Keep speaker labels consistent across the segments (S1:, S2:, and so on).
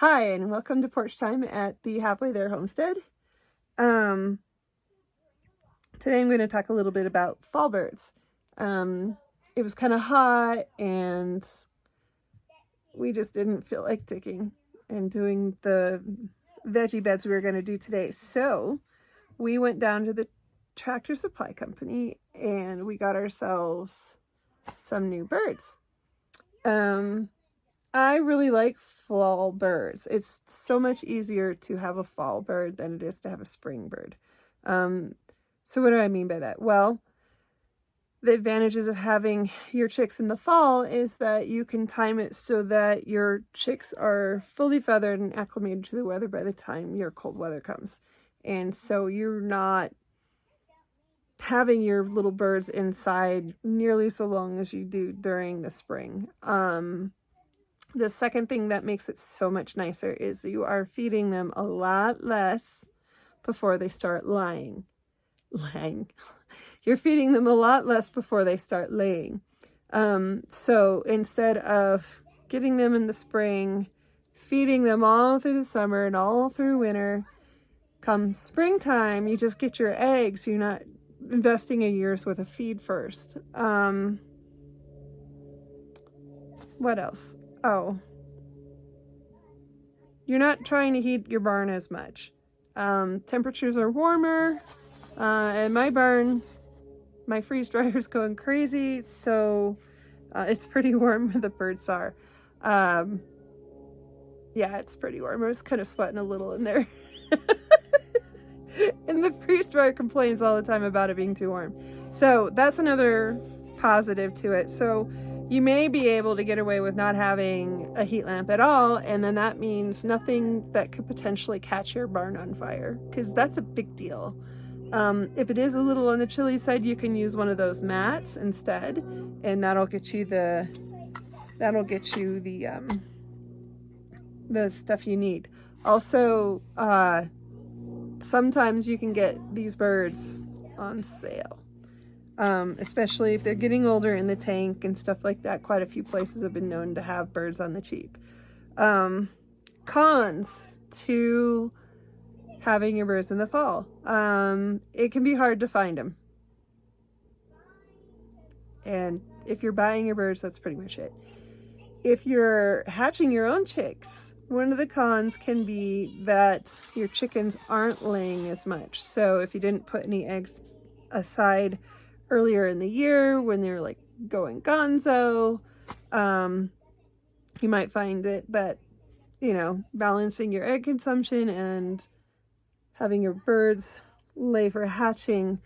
S1: Hi, and welcome to Porch Time at the Halfway There Homestead. Today I'm going to talk a little bit about fall birds. It was kind of hot and we just didn't feel like digging and doing the veggie beds we were going to do today. So we went down to the Tractor Supply Company and we got ourselves some new birds. I really like fall birds. It's so much easier to have a fall bird than it is to have a spring bird. So what do I mean by that? Well, the advantages of having your chicks in the fall is that you can time it so that your chicks are fully feathered and acclimated to the weather by the time your cold weather comes. And so you're not having your little birds inside nearly so long as you do during the spring. The second thing that makes it so much nicer is you are feeding them a lot less before they start laying. You're feeding them a lot less before they start laying. So instead of getting them in the spring, feeding them all through the summer and all through winter, come springtime, you just get your eggs. You're not investing a year's worth of feed first. What else? Oh, you're not trying to heat your barn as much. Temperatures are warmer. And my barn, my freeze dryer is going crazy, so it's pretty warm where the birds are. Yeah, it's pretty warm. I was kind of sweating a little in there. And the freeze dryer complains all the time about it being too warm. So that's another positive to it. So you may be able to get away with not having a heat lamp at all, and then that means nothing that could potentially catch your barn on fire, because that's a big deal. If it is a little on the chilly side, you can use one of those mats instead, and that'll get you the stuff you need. Also, sometimes you can get these birds on sale. Especially if they're getting older in the tank and stuff like that. Quite a few places have been known to have birds on the cheap. Cons to having your birds in the fall. It can be hard to find them. And if you're buying your birds, that's pretty much it. If you're hatching your own chicks, one of the cons can be that your chickens aren't laying as much. So if you didn't put any eggs aside earlier in the year when they're like going gonzo, you might find that balancing your egg consumption and having your birds lay for hatching,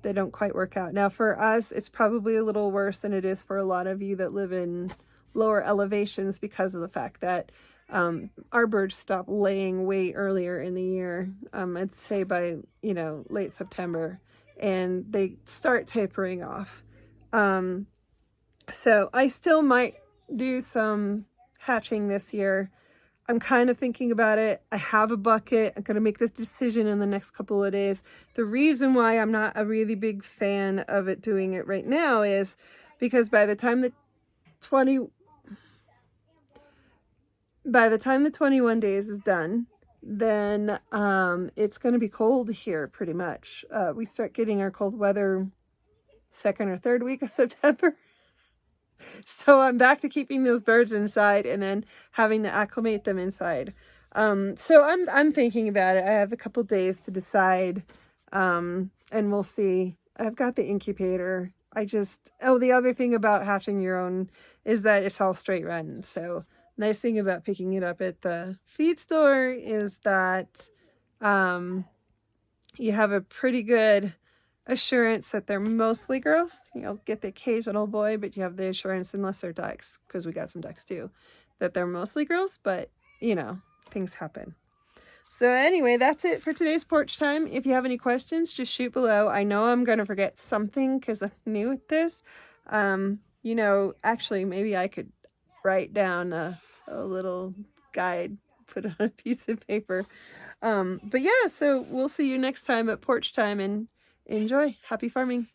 S1: they don't quite work out. Now for us, it's probably a little worse than it is for a lot of you that live in lower elevations, because of the fact that our birds stop laying way earlier in the year. I'd say by late September, and they start tapering off. So I still might do some hatching this year. I'm kind of thinking about it. I have a bucket. I'm going to make this decision in the next couple of days. The reason why I'm not a really big fan of it doing it right now is because by the time the 21 days is done, then it's going to be cold here pretty much. We start getting our cold weather second or third week of September. So I'm back to keeping those birds inside and then having to acclimate them inside. So I'm thinking about it. I have a couple days to decide, and we'll see. I've got the incubator. The other thing about hatching your own is that it's all straight run. So nice thing about picking it up at the feed store is that you have a pretty good assurance that they're mostly girls. You'll get the occasional boy, but you have the assurance, unless they're ducks, because we got some ducks too, that they're mostly girls, but things happen. So anyway, that's it for today's porch time. If you have any questions, just shoot below. I know I'm going to forget something because I'm new at this. Actually, maybe I could write down a little guide, put it on a piece of paper. But yeah, so we'll see you next time at Porch Time, and enjoy. Happy farming.